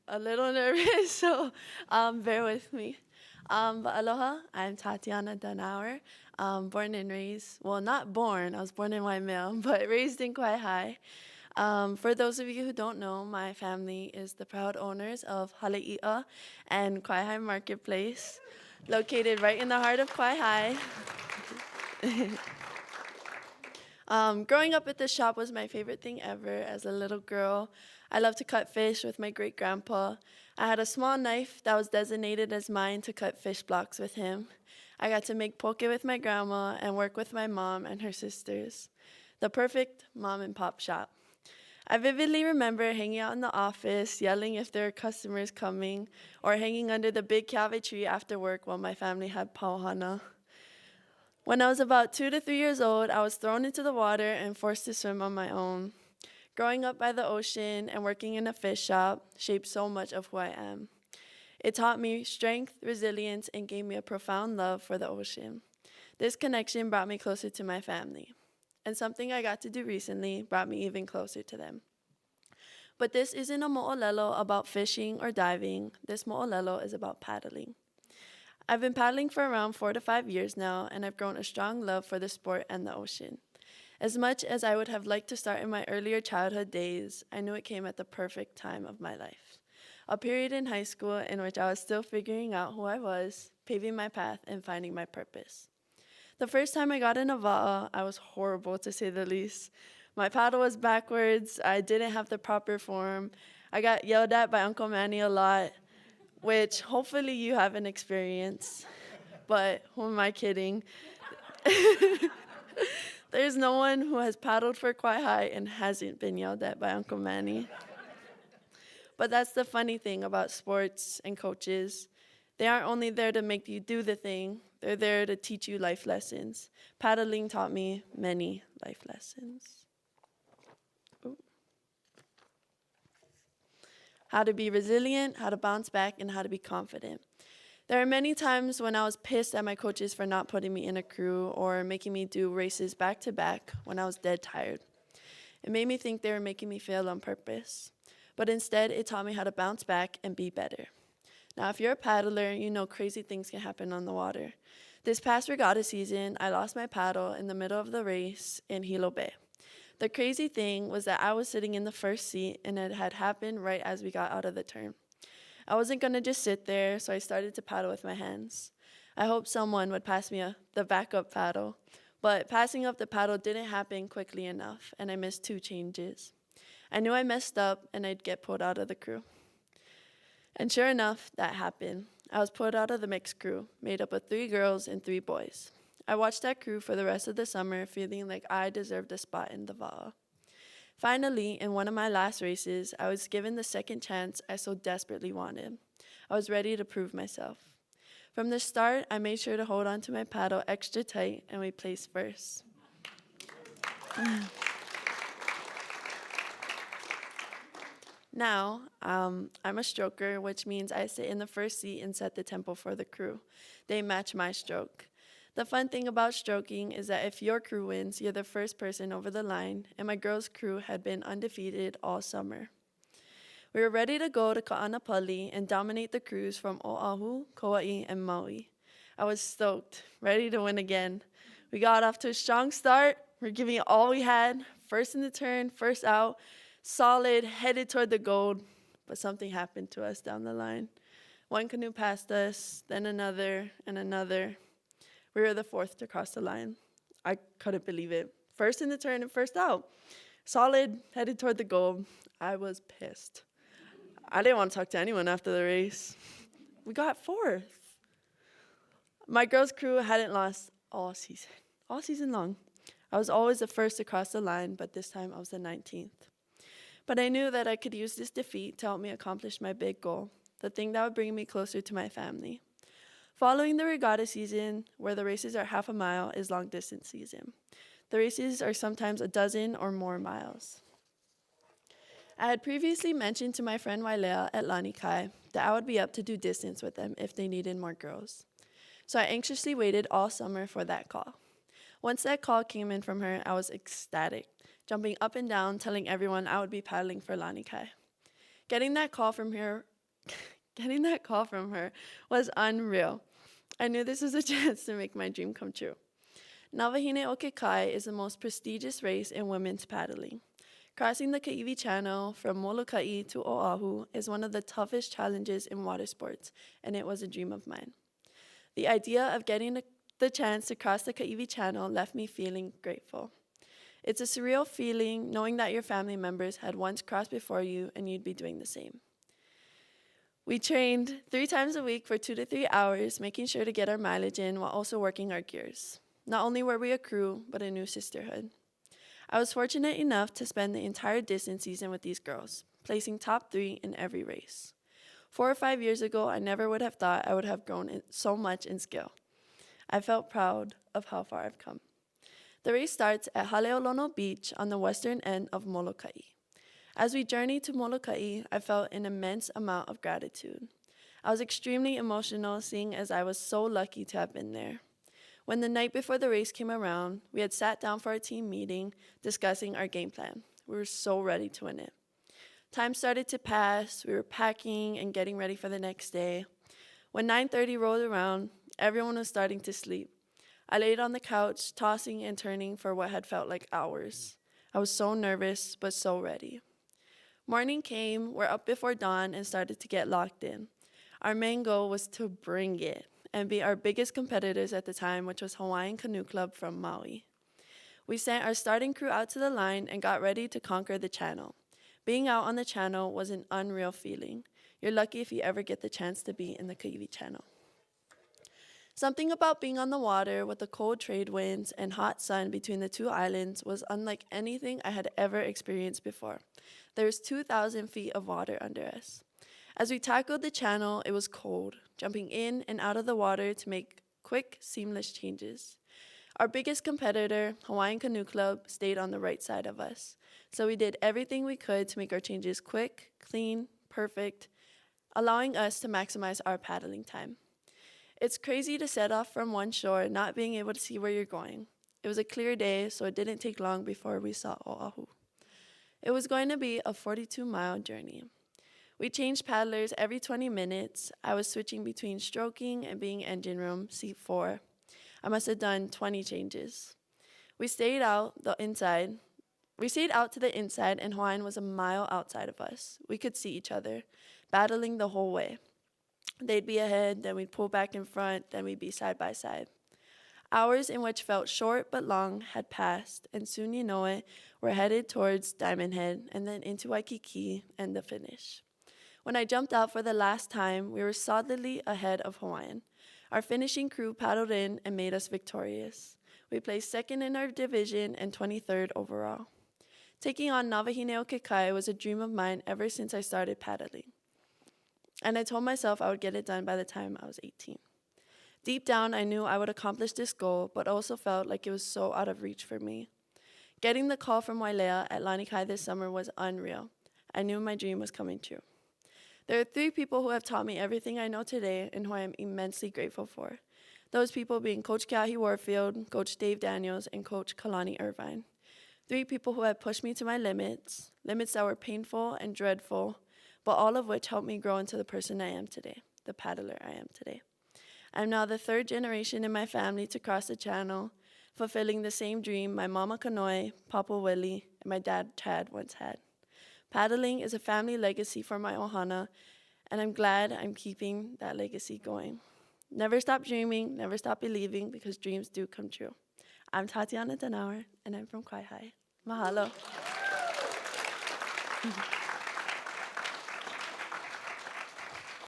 a little nervous, so bear with me. But aloha, I'm Tatiana Dunhour, born and raised, well, not born, I was born in Waimea, but raised in Kauai. For those of you who don't know, my family is the proud owners of Hale'i'a and Kauai Marketplace, located right in the heart of Kauai. Growing up at the shop was my favorite thing ever as a little girl. I loved to cut fish with my great grandpa. I had a small knife that was designated as mine to cut fish blocks with him. I got to make poke with my grandma and work with my mom and her sisters. The perfect mom and pop shop. I vividly remember hanging out in the office, yelling if there were customers coming, or hanging under the big kiawe tree after work while my family had pauhana. When I was about 2 to 3 years old, I was thrown into the water and forced to swim on my own. Growing up by the ocean and working in a fish shop shaped so much of who I am. It taught me strength, resilience, and gave me a profound love for the ocean. This connection brought me closer to my family, and something I got to do recently brought me even closer to them. But this isn't a mo'olelo about fishing or diving. This mo'olelo is about paddling. I've been paddling for around 4 to 5 years now, and I've grown a strong love for the sport and the ocean. As much as I would have liked to start in my earlier childhood days, I knew it came at the perfect time of my life. A period in high school in which I was still figuring out who I was, paving my path, and finding my purpose. The first time I got in a va'a, I was horrible to say the least. My paddle was backwards, I didn't have the proper form, I got yelled at by Uncle Manny a lot, which hopefully you haven't experienced, but who am I kidding? There's no one who has paddled for Kauai and hasn't been yelled at by Uncle Manny. But that's the funny thing about sports and coaches. They aren't only there to make you do the thing, they're there to teach you life lessons. Paddling taught me many life lessons. Ooh. How to be resilient, how to bounce back, and how to be confident. There are many times when I was pissed at my coaches for not putting me in a crew or making me do races back to back when I was dead tired. It made me think they were making me fail on purpose. But instead, it taught me how to bounce back and be better. Now, if you're a paddler, you know crazy things can happen on the water. This past regatta season, I lost my paddle in the middle of the race in Hilo Bay. The crazy thing was that I was sitting in the first seat, and it had happened right as we got out of the turn. I wasn't going to just sit there, so I started to paddle with my hands. I hoped someone would pass me the backup paddle, but passing up the paddle didn't happen quickly enough, and I missed 2 changes. I knew I messed up, and I'd get pulled out of the crew. And sure enough, that happened. I was pulled out of the mixed crew, made up of 3 girls and 3 boys. I watched that crew for the rest of the summer, feeling like I deserved a spot in the va'a. Finally, in one of my last races, I was given the second chance I so desperately wanted. I was ready to prove myself. From the start, I made sure to hold on to my paddle extra tight, and we placed first. Now, I'm a stroker, which means I sit in the first seat and set the tempo for the crew. They match my stroke. The fun thing about stroking is that if your crew wins, you're the first person over the line, and my girls' crew had been undefeated all summer. We were ready to go to Ka'anapali and dominate the crews from Oahu, Kauai, and Maui. I was stoked, ready to win again. We got off to a strong start. We're giving it all we had. First in the turn, first out, solid, headed toward the gold. But something happened to us down the line. One canoe passed us, then another, and another. We were the 4th to cross the line. I couldn't believe it. First in the turn and first out. Solid, headed toward the goal. I was pissed. I didn't want to talk to anyone after the race. We got 4th. My girls' crew hadn't lost all season long. I was always the first to cross the line, but this time I was the 19th. But I knew that I could use this defeat to help me accomplish my big goal, the thing that would bring me closer to my family. Following the regatta season, where the races are half a mile, is long distance season. The races are sometimes a dozen or more miles. I had previously mentioned to my friend Wailea at Lanikai that I would be up to do distance with them if they needed more girls. So I anxiously waited all summer for that call. Once that call came in from her, I was ecstatic, jumping up and down, telling everyone I would be paddling for Lanikai. Getting that call from her Getting that call from her was unreal. I knew this was a chance to make my dream come true. Navahine o Kekai is the most prestigious race in women's paddling. Crossing the Kaiwi Channel from Molokai to Oahu is one of the toughest challenges in water sports, and it was a dream of mine. The idea of getting the chance to cross the Kaiwi Channel left me feeling grateful. It's a surreal feeling knowing that your family members had once crossed before you and you'd be doing the same. We trained 3 times a week for 2 to 3 hours, making sure to get our mileage in while also working our gears. Not only were we a crew, but a new sisterhood. I was fortunate enough to spend the entire distance season with these girls, placing top 3 in every race. 4 or 5 years ago, I never would have thought I would have grown so much in skill. I felt proud of how far I've come. The race starts at Haleolono Beach on the western end of Molokai. As we journeyed to Molokai, I felt an immense amount of gratitude. I was extremely emotional seeing as I was so lucky to have been there. When the night before the race came around, we had sat down for a team meeting discussing our game plan. We were so ready to win it. Time started to pass, we were packing and getting ready for the next day. When 9:30 rolled around, everyone was starting to sleep. I laid on the couch, tossing and turning for what had felt like hours. I was so nervous, but so ready. Morning came, we're up before dawn and started to get locked in. Our main goal was to bring it and be our biggest competitors at the time, which was Hawaiian Canoe Club from Maui. We sent our starting crew out to the line and got ready to conquer the channel. Being out on the channel was an unreal feeling. You're lucky if you ever get the chance to be in the Kaiwi Channel. Something about being on the water with the cold trade winds and hot sun between the 2 islands was unlike anything I had ever experienced before. There was 2,000 feet of water under us. As we tackled the channel, it was cold, jumping in and out of the water to make quick, seamless changes. Our biggest competitor, Hawaiian Canoe Club, stayed on the right side of us, so we did everything we could to make our changes quick, clean, perfect, allowing us to maximize our paddling time. It's crazy to set off from one shore not being able to see where you're going. It was a clear day, so it didn't take long before we saw Oahu. It was going to be a 42-mile journey. We changed paddlers every 20 minutes. I was switching between stroking and being engine room, seat 4. I must have done 20 changes. We stayed out to the inside, and Hawaiian was a mile outside of us. We could see each other, battling the whole way. They'd be ahead, then we'd pull back in front, then we'd be side by side. Hours in which felt short but long had passed, and soon you know it, we're headed towards Diamond Head and then into Waikiki and the finish. When I jumped out for the last time, we were solidly ahead of Hawaiian. Our finishing crew paddled in and made us victorious. We placed 2nd in our division and 23rd overall. Taking on Navahine o Kekai was a dream of mine ever since I started paddling. And I told myself I would get it done by the time I was 18. Deep down, I knew I would accomplish this goal, but also felt like it was so out of reach for me. Getting the call from Wailea at Lanikai this summer was unreal. I knew my dream was coming true. There are 3 people who have taught me everything I know today and who I am immensely grateful for. Those people being Coach Keahi Warfield, Coach Dave Daniels, and Coach Kalani Irvine. 3 people who have pushed me to my limits that were painful and dreadful, but all of which helped me grow into the person I am today, the paddler I am today. I'm now the 3rd generation in my family to cross the channel, fulfilling the same dream my mama Kanoi, Papa Willie, and my dad Chad once had. Paddling is a family legacy for my ohana, and I'm glad I'm keeping that legacy going. Never stop dreaming, never stop believing, because dreams do come true. I'm Tatiana Dunhour, and I'm from Kaihai. Mahalo.